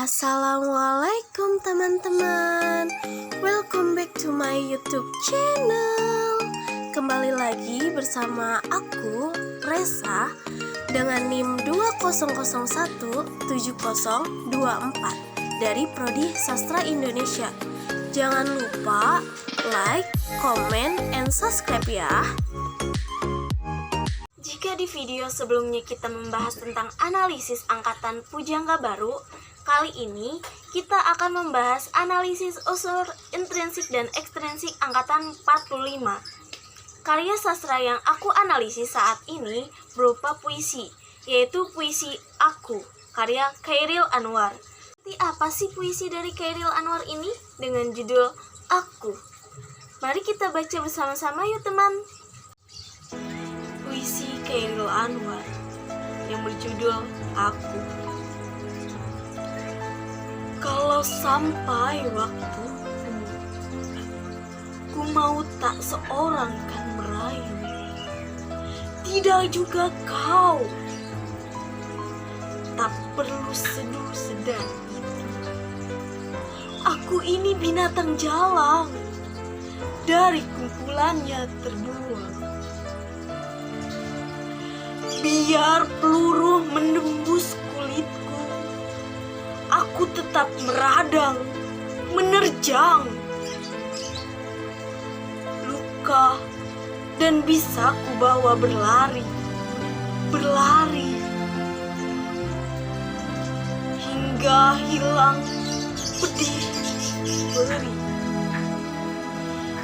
Assalamualaikum teman-teman. Welcome back to my YouTube channel. Kembali lagi bersama aku, Resa, dengan NIM 20017024 dari Prodi Sastra Indonesia. Jangan lupa like, comment, and subscribe ya. Jika di video sebelumnya kita membahas tentang analisis angkatan pujangga baru, kali ini kita akan membahas analisis unsur intrinsik dan ekstrinsik angkatan 45. Karya sastra yang aku analisis saat ini berupa puisi, yaitu puisi Aku, karya Chairil Anwar. Seperti apa sih puisi dari Chairil Anwar ini dengan judul Aku? Mari kita baca bersama-sama yuk teman. Puisi Chairil Anwar yang berjudul Aku. Kalau sampai waktuku, ku mau tak seorang kan merayu, tidak juga kau. Tak perlu seduh sedar itu. Aku ini binatang jalang, dari kumpulannya terbuang. Biar peluru menembus kulitku, aku tetap meradang, menerjang luka, dan bisa ku bawa berlari hingga hilang pedih beri.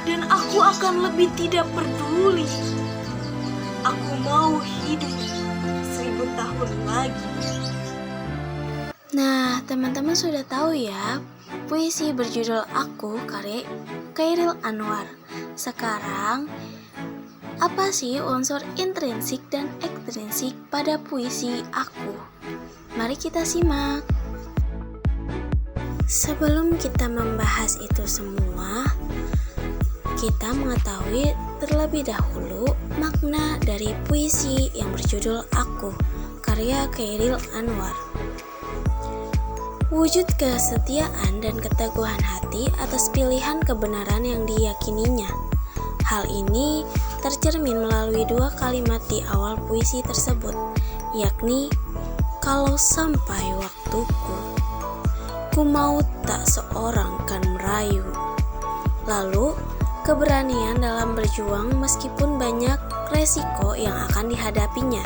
Dan aku akan lebih tidak peduli. Aku mau hidup 1000 tahun lagi. Nah, teman-teman sudah tahu ya, puisi berjudul Aku karya Chairil Anwar. Sekarang, apa sih unsur intrinsik dan ekstrinsik pada puisi Aku? Mari kita simak. Sebelum kita membahas itu semua, kita mengetahui terlebih dahulu makna dari puisi yang berjudul Aku karya Chairil Anwar. Wujud kesetiaan dan keteguhan hati atas pilihan kebenaran yang diyakininya. Hal ini tercermin melalui dua kalimat di awal puisi tersebut, yakni kalau sampai waktuku, ku mau tak seorang kan merayu. Lalu, keberanian dalam berjuang meskipun banyak resiko yang akan dihadapinya,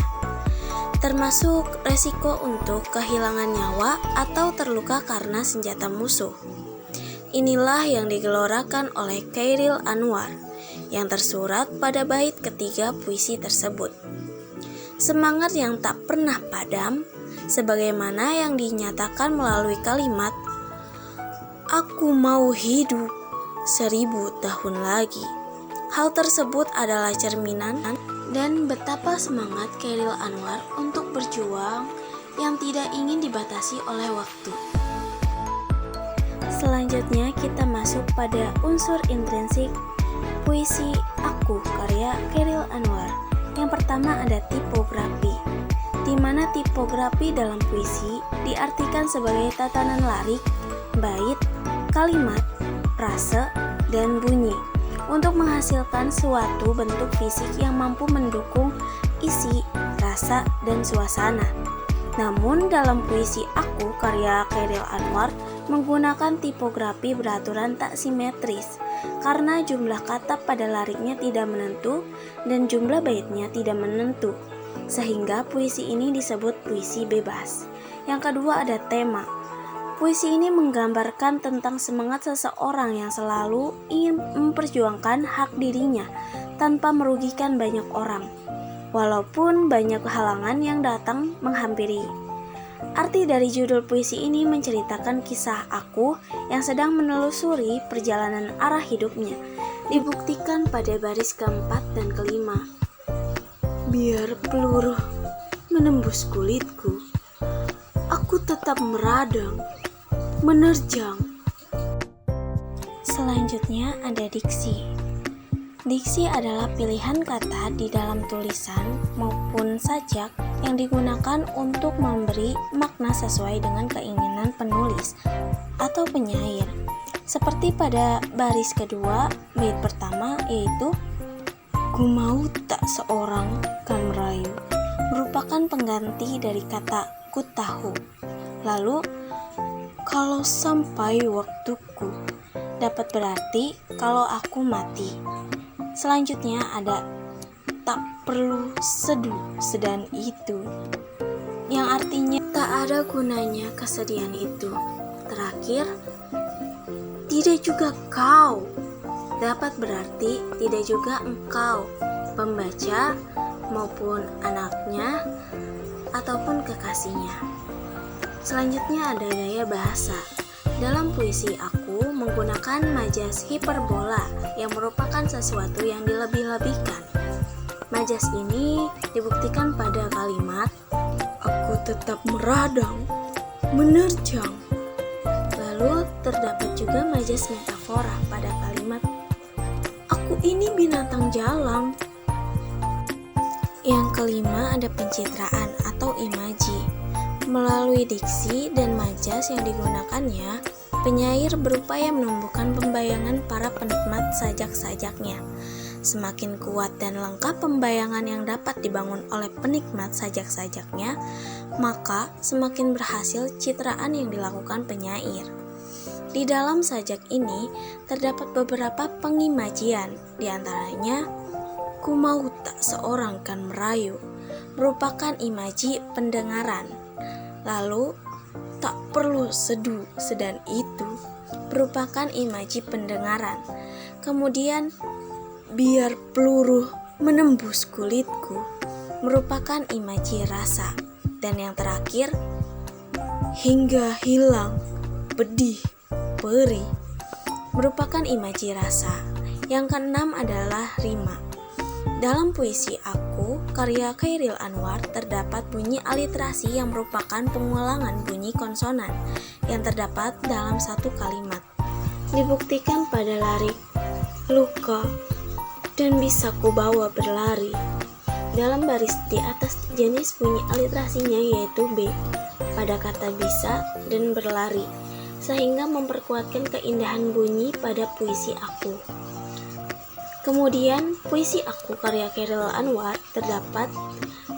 termasuk resiko untuk kehilangan nyawa atau terluka karena senjata musuh. Inilah yang digelorakan oleh Chairil Anwar yang tersurat pada bait ketiga puisi tersebut. Semangat yang tak pernah padam, sebagaimana yang dinyatakan melalui kalimat Aku mau hidup 1000 tahun lagi. Hal tersebut adalah cerminan dan betapa semangat Chairil Anwar untuk berjuang yang tidak ingin dibatasi oleh waktu. Selanjutnya kita masuk pada unsur intrinsik puisi Aku karya Chairil Anwar. Yang pertama ada tipografi, di mana tipografi dalam puisi diartikan sebagai tatanan lirik, bait, kalimat, frase, dan bunyi untuk menghasilkan suatu bentuk fisik yang mampu mendukung isi, rasa, dan suasana. Namun dalam puisi Aku karya Chairil Anwar menggunakan tipografi beraturan tak simetris karena jumlah kata pada liriknya tidak menentu dan jumlah baitnya tidak menentu, sehingga puisi ini disebut puisi bebas. Yang kedua ada tema. Puisi ini menggambarkan tentang semangat seseorang yang selalu ingin memperjuangkan hak dirinya tanpa merugikan banyak orang, walaupun banyak halangan yang datang menghampiri. Arti dari judul puisi ini menceritakan kisah Aku yang sedang menelusuri perjalanan arah hidupnya, dibuktikan pada baris keempat dan kelima. Biar peluru menembus kulitku, aku tetap meradang, menerjang. Selanjutnya ada diksi. Diksi adalah pilihan kata di dalam tulisan maupun sajak yang digunakan untuk memberi makna sesuai dengan keinginan penulis atau penyair. Seperti pada baris kedua, bait pertama yaitu "Ku mau tak seorang kan merayu", merupakan pengganti dari kata "ku tahu". Lalu, "Kalau sampai waktuku" dapat berarti "kalau aku mati". Selanjutnya ada "tak perlu seduh sedan itu", yang artinya tak ada gunanya kesedihan itu. Terakhir, "tidak juga kau" dapat berarti tidak juga engkau, pembaca maupun anaknya ataupun kekasihnya. Selanjutnya ada gaya bahasa. Dalam puisi aku menggunakan majas hiperbola yang merupakan sesuatu yang dilebih-lebihkan. Majas ini dibuktikan pada kalimat "aku tetap meradang, menerjang". Lalu terdapat juga majas metafora pada kalimat "aku ini binatang jalang". Yang kelima ada pencitraan atau imaji. Melalui diksi dan majas yang digunakannya, penyair berupaya menumbuhkan pembayangan para penikmat sajak-sajaknya. Semakin kuat dan lengkap pembayangan yang dapat dibangun oleh penikmat sajak-sajaknya, maka semakin berhasil citraan yang dilakukan penyair. Di dalam sajak ini terdapat beberapa pengimajian, diantaranya "ku mau tak seorang kan merayu", merupakan imaji pendengaran. Lalu, "tak perlu seduh sedan itu", merupakan imaji pendengaran. Kemudian, "biar peluru menembus kulitku", merupakan imaji rasa. Dan yang terakhir, "hingga hilang pedih perih", merupakan imaji rasa. Yang keenam adalah rima. Dalam puisi aku, karya Chairil Anwar, terdapat bunyi aliterasi yang merupakan pengulangan bunyi konsonan yang terdapat dalam satu kalimat. Dibuktikan pada lirik "luka dan bisa ku bawa berlari". Dalam baris di atas jenis bunyi aliterasinya yaitu B pada kata bisa dan berlari, sehingga memperkuatkan keindahan bunyi pada puisi aku. Kemudian, puisi aku karya Chairil Anwar terdapat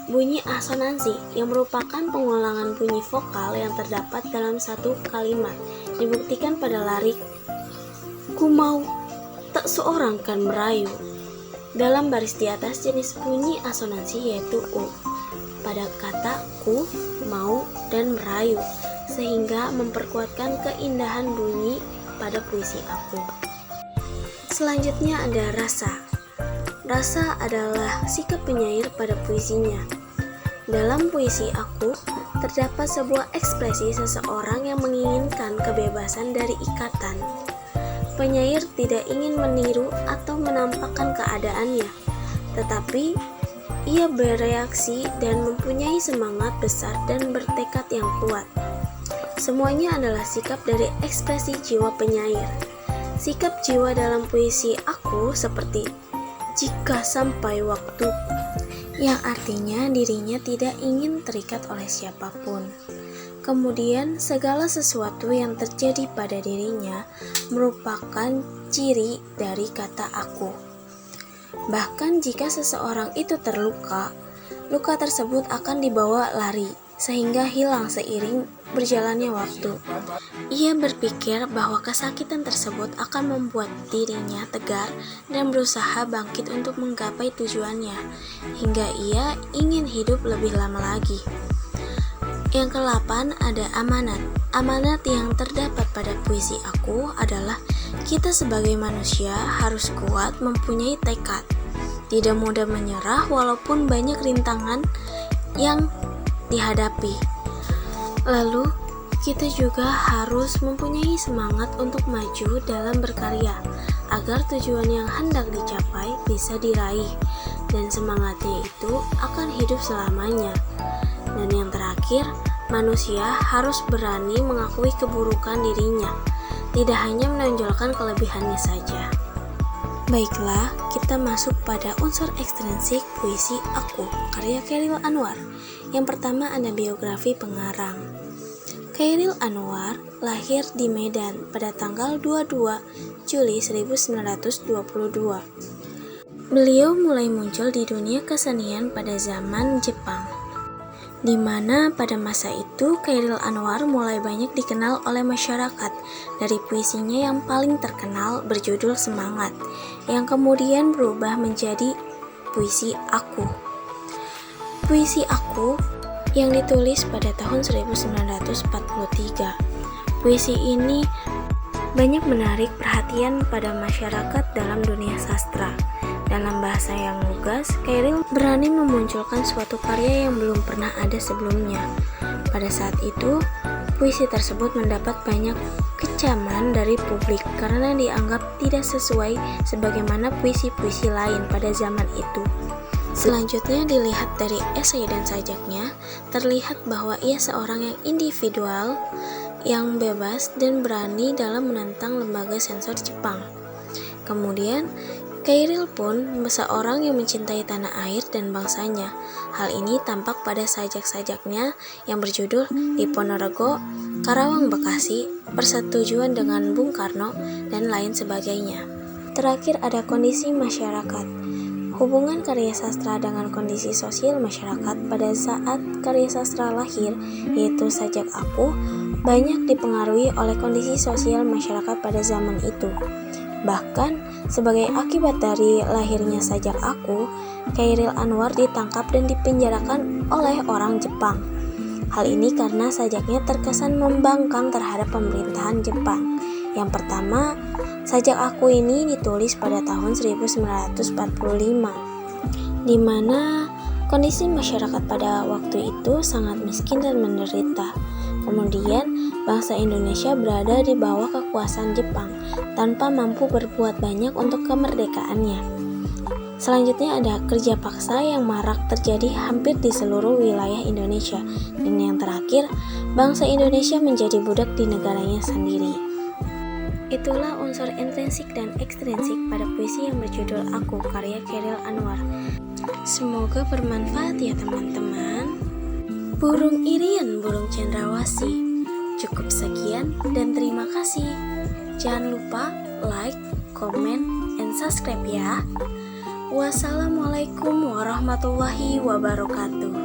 bunyi asonansi yang merupakan pengulangan bunyi vokal yang terdapat dalam satu kalimat. Dibuktikan pada lirik "ku mau tak seorang kan merayu". Dalam baris di atas jenis bunyi asonansi yaitu U pada kata ku, mau, dan merayu, sehingga memperkuatkan keindahan bunyi pada puisi aku. Selanjutnya ada rasa. Rasa adalah sikap penyair pada puisinya. Dalam puisi aku, terdapat sebuah ekspresi seseorang yang menginginkan kebebasan dari ikatan. Penyair tidak ingin meniru atau menampakkan keadaannya, tetapi ia bereaksi dan mempunyai semangat besar dan bertekad yang kuat. Semuanya adalah sikap dari ekspresi jiwa penyair. Sikap jiwa dalam puisi aku seperti "jika sampai waktu", yang artinya dirinya tidak ingin terikat oleh siapapun. Kemudian segala sesuatu yang terjadi pada dirinya merupakan ciri dari kata aku. Bahkan jika seseorang itu terluka, luka tersebut akan dibawa lari sehingga hilang seiring berjalannya waktu. Ia berpikir bahwa kesakitan tersebut akan membuat dirinya tegar dan berusaha bangkit untuk menggapai tujuannya, hingga ia ingin hidup lebih lama lagi. Yang ke-8 ada amanat. Amanat yang terdapat pada puisi aku adalah kita sebagai manusia harus kuat, mempunyai tekad, tidak mudah menyerah walaupun banyak rintangan yang dihadapi. Lalu, kita juga harus mempunyai semangat untuk maju dalam berkarya agar tujuan yang hendak dicapai bisa diraih, dan semangatnya itu akan hidup selamanya. Dan yang terakhir, manusia harus berani mengakui keburukan dirinya, tidak hanya menonjolkan kelebihannya saja. Baiklah, kita masuk pada unsur ekstrinsik puisi Aku, karya Chairil Anwar. Yang pertama ada biografi pengarang. Chairil Anwar lahir di Medan pada tanggal 22 Juli 1922. Beliau mulai muncul di dunia kesenian pada zaman Jepang, di mana pada masa itu Chairil Anwar mulai banyak dikenal oleh masyarakat dari puisinya yang paling terkenal berjudul Semangat, yang kemudian berubah menjadi puisi Aku. Puisi Aku yang ditulis pada tahun 1943. Puisi ini banyak menarik perhatian pada masyarakat dalam dunia sastra. Dalam bahasa yang lugas, Chairil berani memunculkan suatu karya yang belum pernah ada sebelumnya. Pada saat itu, puisi tersebut mendapat banyak kecaman dari publik karena dianggap tidak sesuai sebagaimana puisi-puisi lain pada zaman itu. Selanjutnya dilihat dari esai dan sajaknya, terlihat bahwa ia seorang yang individual, yang bebas dan berani dalam menentang lembaga sensor Jepang. Kemudian, Chairil pun seorang yang mencintai tanah air dan bangsanya. Hal ini tampak pada sajak-sajaknya yang berjudul Di Ponorogo, Karawang Bekasi, Persetujuan dengan Bung Karno, dan lain sebagainya. Terakhir ada kondisi masyarakat. Hubungan karya sastra dengan kondisi sosial masyarakat pada saat karya sastra lahir, yaitu sajak Aku, banyak dipengaruhi oleh kondisi sosial masyarakat pada zaman itu. Bahkan, sebagai akibat dari lahirnya sajak Aku, Chairil Anwar ditangkap dan dipenjarakan oleh orang Jepang. Hal ini karena sajaknya terkesan membangkang terhadap pemerintahan Jepang. Yang pertama, sajak Aku ini ditulis pada tahun 1945, di mana kondisi masyarakat pada waktu itu sangat miskin dan menderita. Kemudian, bangsa Indonesia berada di bawah kekuasaan Jepang tanpa mampu berbuat banyak untuk kemerdekaannya. Selanjutnya ada kerja paksa yang marak terjadi hampir di seluruh wilayah Indonesia. Dan yang terakhir, bangsa Indonesia menjadi budak di negaranya sendiri. Itulah unsur intrinsik dan ekstrinsik pada puisi yang berjudul Aku, karya Chairil Anwar. Semoga bermanfaat ya teman-teman. Burung irian, burung cendrawasih. Cukup sekian dan terima kasih. Jangan lupa like, comment, and subscribe ya. Wassalamualaikum warahmatullahi wabarakatuh.